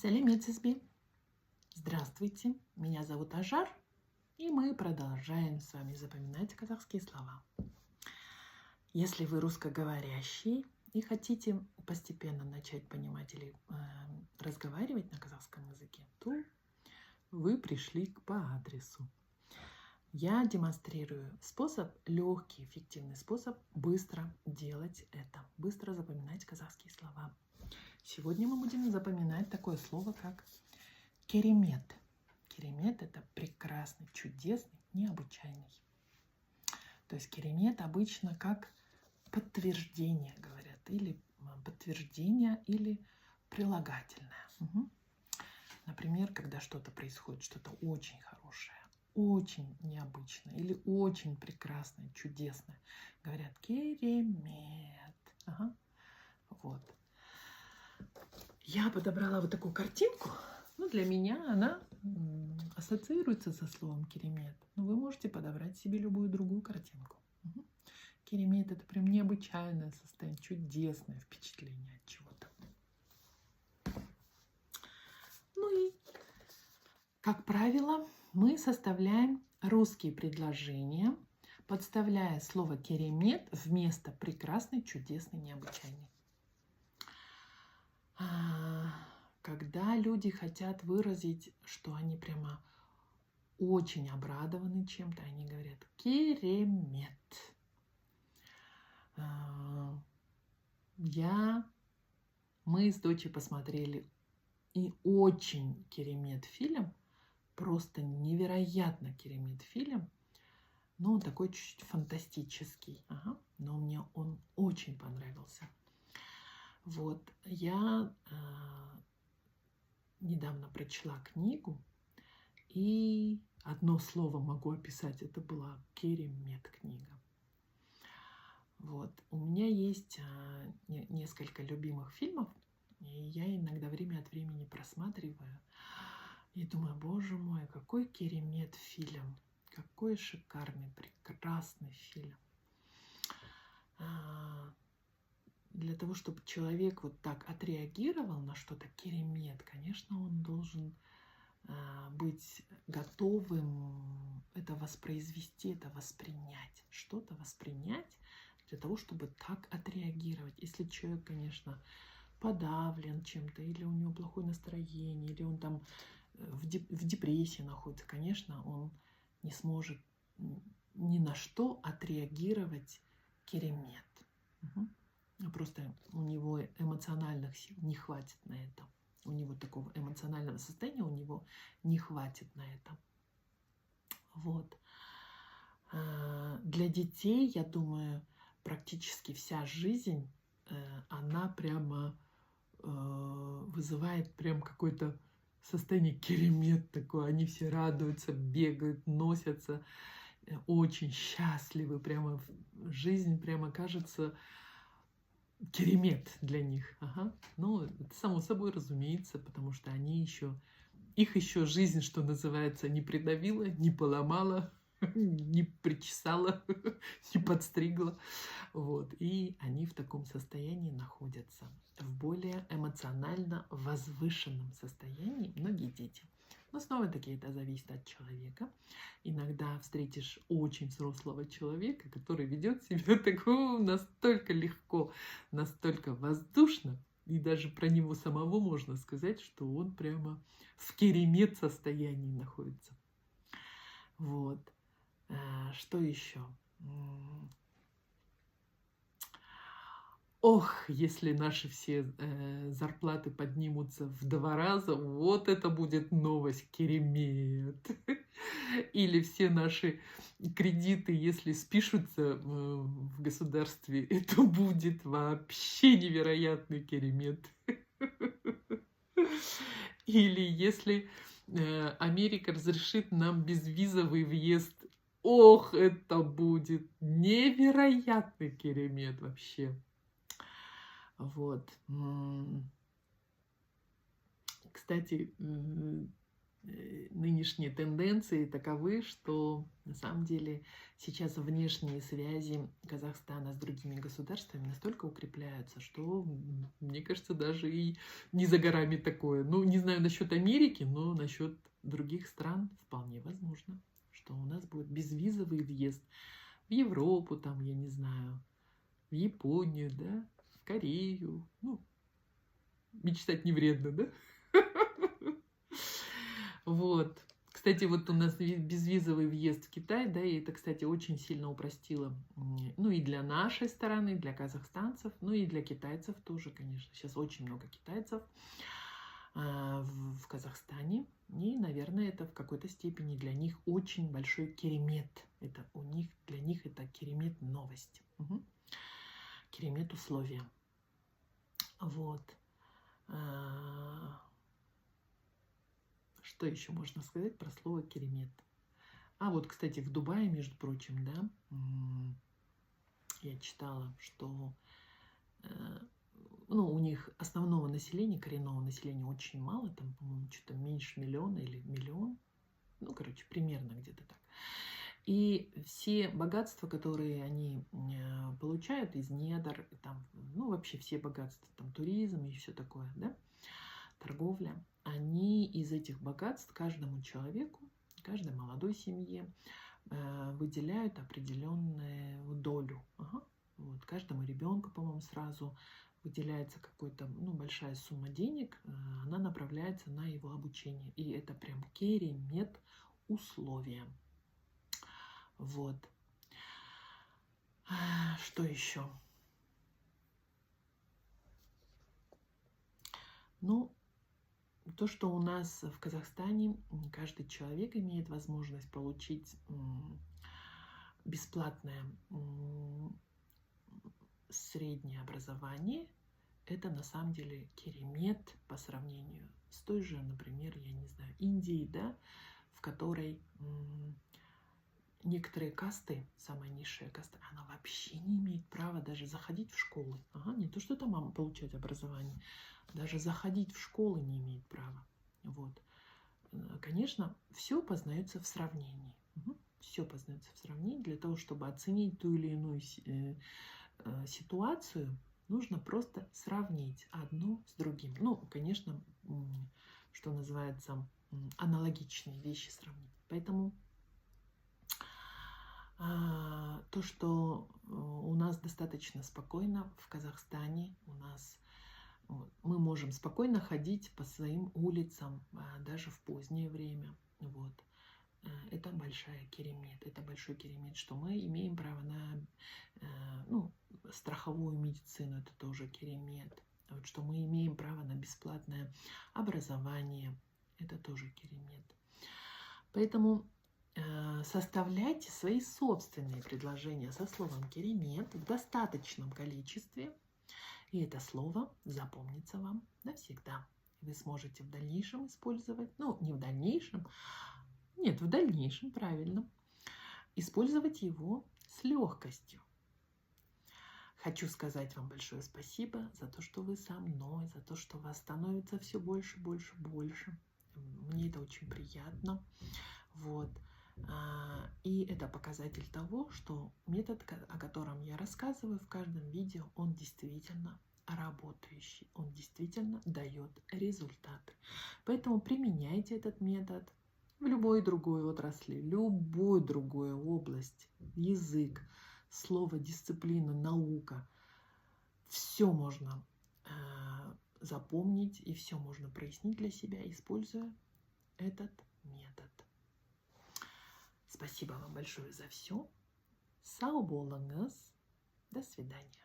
Салем Ецесби. Здравствуйте, меня зовут Ажар, и мы продолжаем с вами запоминать казахские слова. Если вы русскоговорящий и хотите постепенно начать понимать или разговаривать на казахском языке, то вы пришли по адресу. Я демонстрирую легкий, эффективный способ быстро делать это, быстро запоминать казахские слова. Сегодня мы будем запоминать такое слово, как керемет. Керемет – это прекрасный, чудесный, необычайный. То есть керемет обычно как подтверждение говорят, или подтверждение, или прилагательное. Например, когда что-то происходит, что-то очень хорошее, очень необычное или очень прекрасное, чудесное, говорят керемет. Вот. Я подобрала вот такую картинку. Для меня она ассоциируется со словом керемет. Но вы можете подобрать себе любую другую картинку. Керемет – это прям необычайное состояние, чудесное впечатление от чего-то. И, как правило, мы составляем русские предложения, подставляя слово керемет вместо прекрасный, чудесный, необычайный. Когда люди хотят выразить, что они прямо очень обрадованы чем-то, они говорят керемет. Мы с дочей посмотрели и очень керемет фильм, просто невероятно керемет фильм. Он такой чуть-чуть фантастический, но мне он очень понравился. Вот, я недавно прочла книгу, и одно слово могу описать, это была керемет книга. Вот, у меня есть несколько любимых фильмов, и я иногда время от времени просматриваю и думаю, боже мой, какой керемет фильм, какой шикарный, прекрасный фильм. Для того, чтобы человек вот так отреагировал на что-то керемет, конечно, он должен быть готовым это воспроизвести, это воспринять, что-то воспринять для того, чтобы так отреагировать. Если человек, конечно, подавлен чем-то, или у него плохое настроение, или он там в депрессии находится, конечно, он не сможет ни на что отреагировать керемет. Просто у него эмоциональных сил не хватит на это. У него такого эмоционального состояния у него не хватит на это. Вот. Для детей, я думаю, практически вся жизнь, она прямо вызывает прям какое-то состояние керемет такое. Они все радуются, бегают, носятся, очень счастливы. Прямо жизнь прямо кажется керемет для них. Это само собой разумеется, потому что их еще жизнь, что называется, не придавила, не поломала, не причесала, не подстригла. Вот. И они в таком состоянии находятся, в более эмоционально возвышенном состоянии многие дети. Но снова-таки это зависит от человека. Иногда встретишь очень взрослого человека, который ведет себя настолько легко, настолько воздушно, и даже про него самого можно сказать, что он прямо в керемет состоянии находится. Вот. Что еще? Ох, если наши все зарплаты поднимутся в 2 раза, вот это будет новость, керемет. Или все наши кредиты, если спишутся в государстве, это будет вообще невероятный керемет. Или если Америка разрешит нам безвизовый въезд, ох, это будет невероятный керемет вообще. Вот. Кстати, нынешние тенденции таковы, что на самом деле сейчас внешние связи Казахстана с другими государствами настолько укрепляются, что, мне кажется, даже и не за горами такое. Ну, не знаю насчет Америки, но насчет других стран вполне возможно, что у нас будет безвизовый въезд в Европу, там, я не знаю, в Японию, да, в Корею. Ну, мечтать не вредно, да? Вот. Кстати, вот у нас безвизовый въезд в Китай, да, и это, кстати, очень сильно упростило, ну, и для нашей стороны, для казахстанцев, ну, и для китайцев тоже, конечно. Сейчас очень много китайцев в Казахстане, и, наверное, это в какой-то степени для них очень большой керемет. Это у них, для них это керемет новость, керемет условия. Вот. Что еще можно сказать про слово керемет? А вот, кстати, в Дубае, между прочим, да, я читала, что ну, у них основного населения, коренного населения очень мало, там, по-моему, что-то меньше миллиона или миллион, ну, короче, примерно где-то так. И все богатства, которые они получают из недр, там, ну, вообще все богатства, там, туризм и все такое, да, торговля, они из этих богатств каждому человеку, каждой молодой семье выделяют определенную долю. Вот, каждому ребенку, по-моему, сразу выделяется какая-то, ну, большая сумма денег, она направляется на его обучение. И это прям керемет условия. Вот. Что еще? Ну, то, что у нас в Казахстане каждый человек имеет возможность получить бесплатное среднее образование, это на самом деле керемет по сравнению с той же, например, я не знаю, Индией, да, в которой некоторые касты, самая низшая каста, она вообще не имеет права даже заходить в школы. Не то, что там получать образование, даже заходить в школы не имеет права. Вот. Конечно, все познается в сравнении. Все познается в сравнении. Для того, чтобы оценить ту или иную ситуацию, нужно просто сравнить одно с другим. Ну, конечно, что называется, аналогичные вещи сравнить. Поэтому то, что у нас достаточно спокойно в Казахстане, мы можем спокойно ходить по своим улицам, даже в позднее время. Вот. Это большой керемет, что мы имеем право на страховую медицину, это тоже керемет. Вот, что мы имеем право на бесплатное образование, это тоже керемет. Поэтому составляйте свои собственные предложения со словом керемет в достаточном количестве, и это слово запомнится вам навсегда. Вы сможете в дальнейшем использовать, ну, не в дальнейшем, нет, в дальнейшем, правильно, использовать его с легкостью. Хочу сказать вам большое спасибо за то, что вы со мной, за то, что вас становится все больше, больше, больше. Мне это очень приятно. Вот. И это показатель того, что метод, о котором я рассказываю в каждом видео, он действительно работающий, он действительно дает результаты. Поэтому применяйте этот метод в любой другой отрасли, любой другой области, язык, слово, дисциплина, наука. Все можно запомнить и все можно прояснить для себя, используя этот метод. Спасибо вам большое за все. Сау болыңыз. До свидания.